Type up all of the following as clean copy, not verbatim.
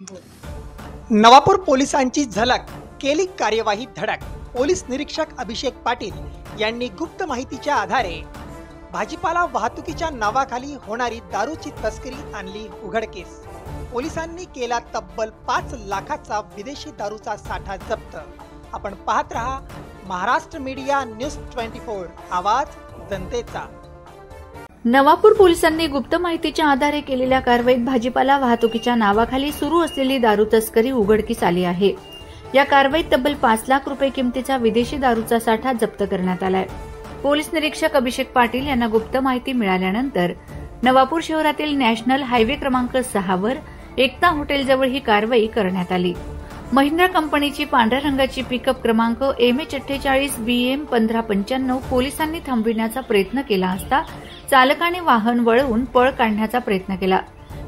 नवापूर पोलिसांची झलक, केली कार्यवाही धडक। पोलीस निरीक्षक अभिषेक पाटील यांनी गुप्त माहितीच्या आधारे भाजीपाला वाहतुकीच्या नावाखाली होणारी दारूची तस्करी आणली उघडकीस। पोलिसांनी केला तब्बल 5 लाखाचा विदेशी दारूचा साठा जप्त। आपण पाहत रहा महाराष्ट्र मीडिया न्यूज 24, आवाज जनतेचा। नवापूर पोलिसांनी गुप्त माहितीच्या आधारे केलेल्या कारवाईत भाजीपाला वाहतुकीच्या नावाखाली सुरू असलेली दारू तस्करी उघडकीस आली आहे। या कारवाईत तब्बल 5 लाख रुपये किमतीचा विदेशी दारूचा साठा जप्त करण्यात आलाय। पोलीस निरीक्षक अभिषेक पाटील यांना गुप्त माहिती मिळाल्यानंतर नवापूर शहरातील नॅशनल हायवे क्रमांक 6 वर एकता हॉटेलजवळ ही कारवाई करण्यात आली। महिंद्रा कंपनीची पांढऱ्या रंगाची पिकअप क्रमांक MH48 BM 1595 पोलिसांनी थांबविण्याचा प्रयत्न केला असता चालकाने वाहन वळवून पळ काढण्याचा प्रयत्न केला।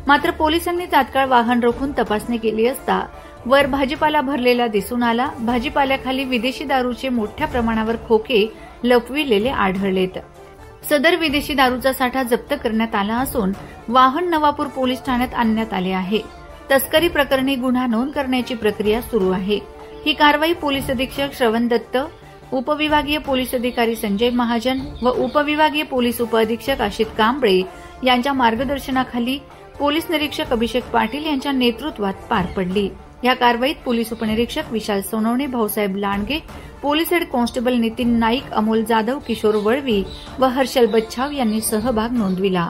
मात्र पोलिसांनी तात्काळ वाहन रोखून तपासणी केली असता वर भाजीपाला भरलेला दिसून आला। भाजीपाल्याखाली विदेशी दारूचे मोठ्या प्रमाणावर खोके लपविलेले आढळलेत। सदर विदेशी दारूचा साठा जप्त करण्यात आला असून वाहन नवापूर पोलीस ठाण्यात आणण्यात आले आहे। तस्करी प्रकरणी गुन्हा नोंद करण्याची प्रक्रिया सुरू आहे। ही कारवाई पोलीस अधीक्षक श्रवण दत्त, उपविभागीय पोलीस अधिकारी संजय महाजन व उपविभागीय पोलीस उपअधीक्षक आशित कांबळे यांच्या मार्गदर्शनाखाली पोलीस निरीक्षक अभिषेक पाटील यांच्या नेतृत्वात पार पडली। या कारवाईत पोलीस उपनिरीक्षक Vishal Sonawane, Bhausaheb Landge, police head constable Nitin Naik, Amol Jadhav, Kishor Valvi व हर्षल बच्छाव यांनी सहभाग नोंदविला।